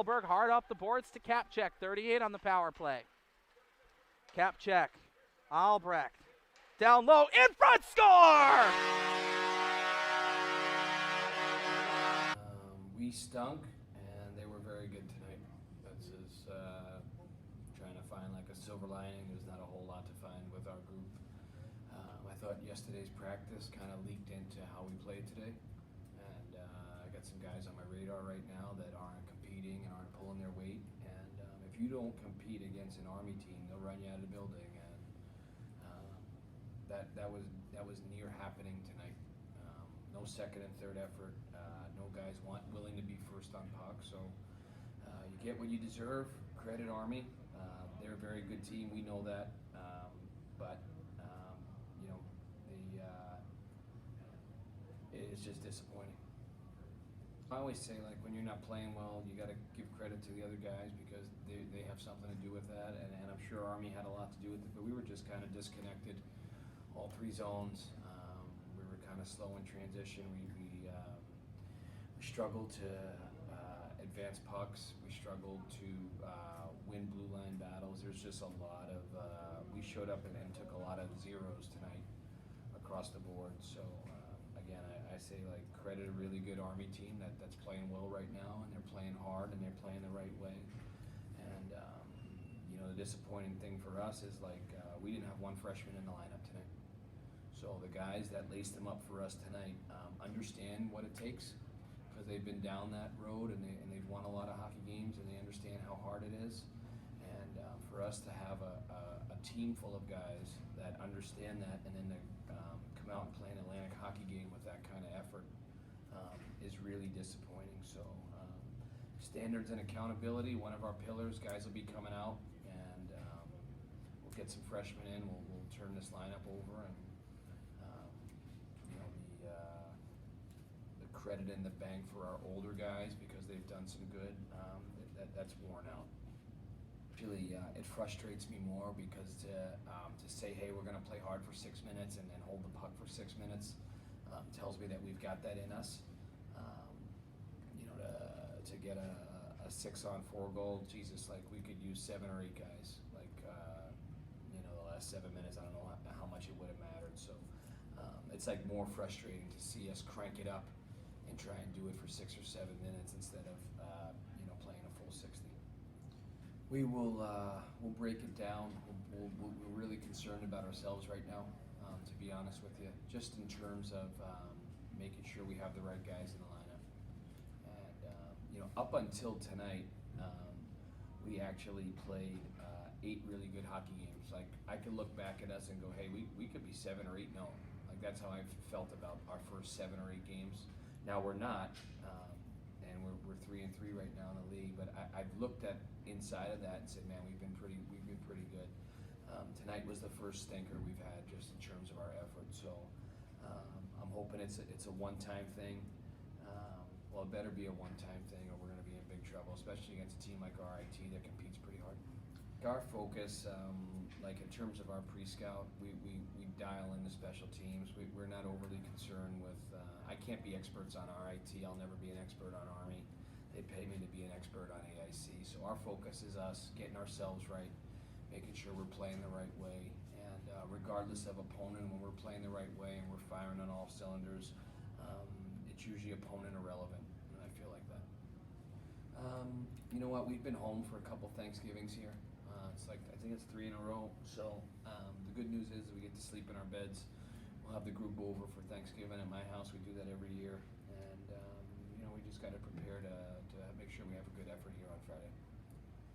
Wahlberg hard off the boards to Kapchek, 38 on the power play. Kapchek, Albrecht, down low, in front, score! We stunk, and they were very good tonight. That's just trying to find like a silver lining. There's not a whole lot to find with our group. I thought yesterday's practice kind of leaked into how we played today, and I got some guys on my radar right now that aren't competing and aren't pulling their weight. And if you don't compete against an Army team, they'll run you out of the building. And that was near happening tonight. No second and third effort. No guys willing to be first on puck. So you get what you deserve. Credit Army. They're a very good team. We know that. But you know, it's just disappointing. I always say, like, when you're not playing well, you got to give credit to the other guys because they have something to do with that. And I'm sure Army had a lot to do with it. But we were just kind of disconnected. All three zones. We were kind of slow in transition. We struggled to advance pucks. We struggled to win blue line battles. There's just a lot of, we showed up and took a lot of zeros tonight across the board. So again, I say, like, credit a really good Army team that's playing well right now, and they're playing hard and they're playing the right way. And you know, the disappointing thing for us is, like, we didn't have one freshman in the lineup tonight. So the guys that laced them up for us tonight understand what it takes, because they've been down that road and they've won a lot of hockey games, and they understand how hard it is. And for us to have a team full of guys that understand that, and then to come out and play an Atlantic hockey game with that kind of effort is really disappointing. So standards and accountability, one of our pillars. Guys will be coming out, and we'll get some freshmen in. We'll turn this lineup over, and the credit in the bank for our older guys, because they've done some good, that's worn out. Really, it frustrates me more because to say, hey, we're going to play hard for 6 minutes and then hold the puck for 6 minutes tells me that we've got that in us. You know, to get a 6-on-4 goal, Jesus, like, we could use 7 or 8 guys. Like, you know, the last 7 minutes, I don't know how much it would have mattered. So it's like more frustrating to see us crank it up and try and do it for 6 or 7 minutes instead of you know, playing a full 60. We will we'll break it down. We're really concerned about ourselves right now, to be honest with you, just in terms of making sure we have the right guys in the lineup. And you know, up until tonight, we actually played 8 really good hockey games. Like, I could look back at us and go, hey, we could be 7 or 8-0. Like, that's how I felt about our first 7 or 8 games. Now we're not, and we're 3-3 right now in the league. But I've looked at inside of that and said, man, we've been pretty good. Tonight was the first stinker we've had, just in terms of our effort. So I'm hoping it's a one-time thing. Well, it better be a one-time thing, or we're going to be in big trouble, especially against a team like RIT that competes pretty hard. Our focus, like in terms of our pre-scout, we dial in the special teams. We're not overly concerned with, I can't be experts on RIT, I'll never be an expert on Army. They pay me to be an expert on AIC. So our focus is us getting ourselves right, making sure we're playing the right way, and regardless of opponent, when we're playing the right way and we're firing on all cylinders, it's usually opponent irrelevant, and I feel like that. You know what, we've been home for a couple Thanksgivings here. It's like, I think it's 3 in a row. So the good news is that we get to sleep in our beds. We'll have the group over for Thanksgiving at my house. We do that every year. And you know, we just got to prepare to make sure we have a good effort here on Friday.